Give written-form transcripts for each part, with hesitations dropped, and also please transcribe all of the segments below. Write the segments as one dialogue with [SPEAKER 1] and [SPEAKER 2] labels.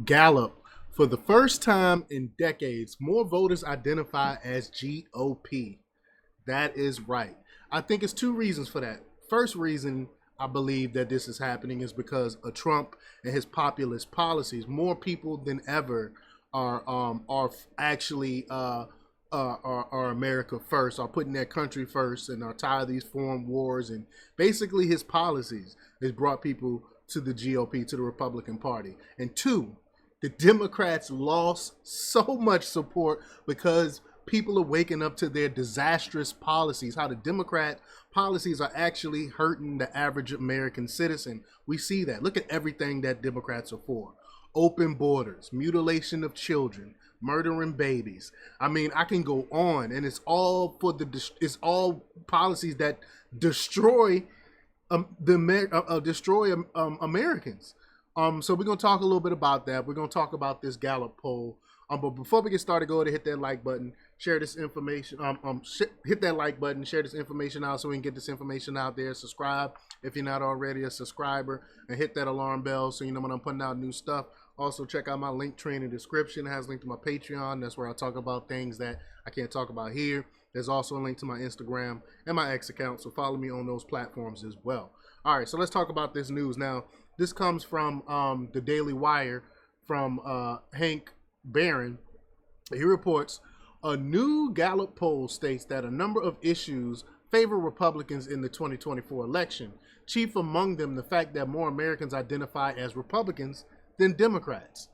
[SPEAKER 1] Gallup, for the first time in decades, more voters identify as GOP. That is right. I think it's two reasons for that. First reason I believe that this is happening is because of Trump and his populist policies. More people than ever are actually are America first, are putting their country first, and are tired of these foreign wars. And basically, his policies has brought people to the GOP, to the Republican Party. And two, the Democrats lost so much support because people are waking up to their disastrous policies, how the Democrat policies are actually hurting the average American citizen. We see that. Look at everything that Democrats are for. Open borders, mutilation of children, murdering babies. I mean, I can go on, and it's all for it's all policies that destroy Americans. So we're gonna talk a little bit about that. We're gonna talk about this Gallup poll. But before we get started, go ahead and hit that like button, share this information. Hit that like button, share this information out so we can get this information out there. Subscribe if you're not already a subscriber, and hit that alarm bell so you know when I'm putting out new stuff. Also, check out my link tree in the description. It has a link to my Patreon. That's where I talk about things that I can't talk about here. There's also a link to my Instagram and my X account, so follow me on those platforms as well. All right, so let's talk about this news. Now, this comes from the Daily Wire from Hank Barron. He reports a new Gallup poll states that a number of issues favor Republicans in the 2024 election. Chief among them, the fact that more Americans identify as Republicans than Democrats.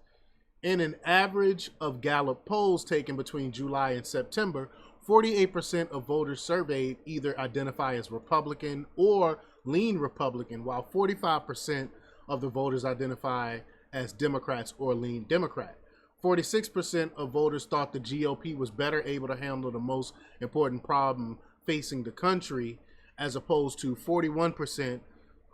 [SPEAKER 1] In an average of Gallup polls taken between July and September, 48% of voters surveyed either identify as Republican or lean Republican, while 45% of the voters identify as Democrats or lean Democrat. 46% of voters thought the GOP was better able to handle the most important problem facing the country, as opposed to 41%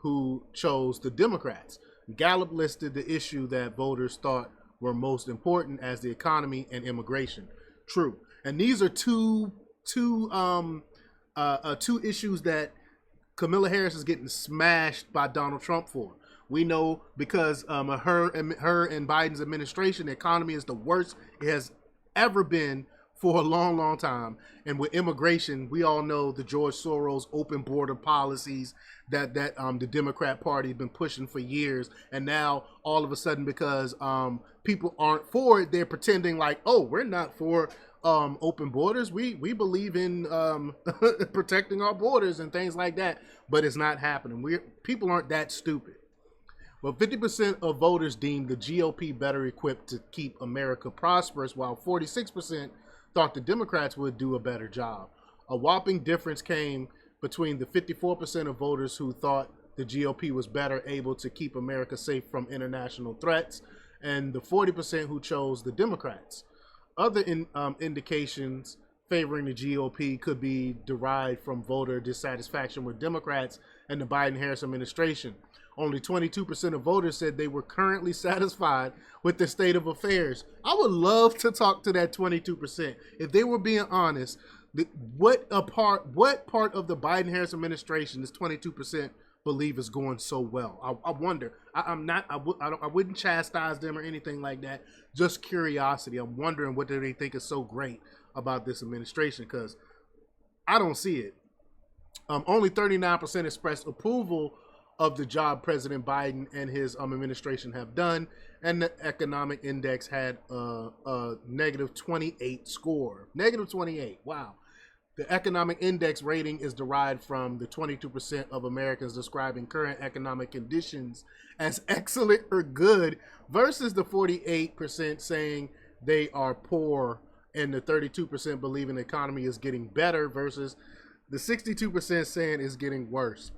[SPEAKER 1] who chose the Democrats. Gallup listed the issue that voters thought were most important as the economy and immigration. True. And these are two issues that Kamala Harris is getting smashed by Donald Trump for. We know because her and Biden's administration, the economy is the worst it has ever been for a long, long time. And with immigration, we all know the George Soros open border policies that the Democrat Party has been pushing for years. And now all of a sudden, because people aren't for it, they're pretending like, oh, we're not for open borders. We believe in protecting our borders and things like that. But it's not happening. People aren't that stupid. Well, 50% of voters deemed the GOP better equipped to keep America prosperous, while 46% thought the Democrats would do a better job. A whopping difference came between the 54% of voters who thought the GOP was better able to keep America safe from international threats and the 40% who chose the Democrats. Other indications favoring the GOP could be derived from voter dissatisfaction with Democrats and the Biden-Harris administration. Only 22% of voters said they were currently satisfied with the state of affairs. I would love to talk to that 22%. If they were being honest, what part of the Biden-Harris administration does 22% believe is going so well? I wonder. I wouldn't chastise them or anything like that. Just curiosity. I'm wondering what do they think is so great about this administration, because I don't see it. Only 39% expressed approval of the job President Biden and his administration have done, and the economic index had a negative 28 score. Negative 28, wow. The economic index rating is derived from the 22% of Americans describing current economic conditions as excellent or good versus the 48% saying they are poor, and the 32% believing the economy is getting better versus the 62% saying it's getting worse.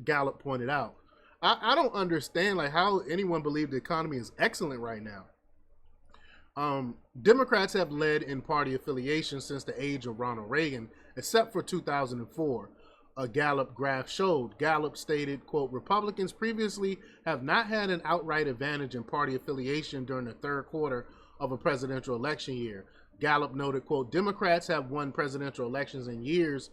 [SPEAKER 1] Gallup pointed out. I don't understand like how anyone believes the economy is excellent right now. Democrats have led in party affiliation since the age of Ronald Reagan, except for 2004. A Gallup graph showed. Gallup stated, quote, Republicans previously have not had an outright advantage in party affiliation during the third quarter of a presidential election year. Gallup noted, quote, Democrats have won presidential elections in years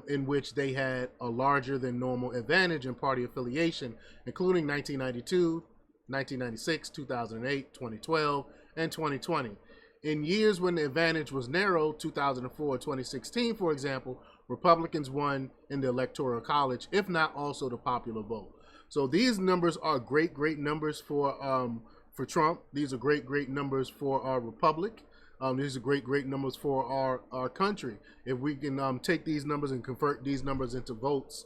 [SPEAKER 1] in which they had a larger than normal advantage in party affiliation, including 1992, 1996, 2008, 2012, and 2020. In years when the advantage was narrow, 2004, 2016, for example, Republicans won in the Electoral College, if not also the popular vote. So these numbers are great numbers for Trump. These are great numbers for our republic. These are great numbers for our country. If we can take these numbers and convert these numbers into votes,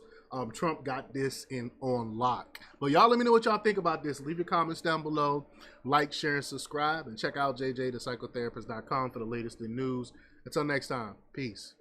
[SPEAKER 1] Trump got this on lock. But y'all let me know what y'all think about this. Leave your comments down below. Like, share, and subscribe. And check out jjthepsychotherapist.com for the latest in news. Until next time, peace.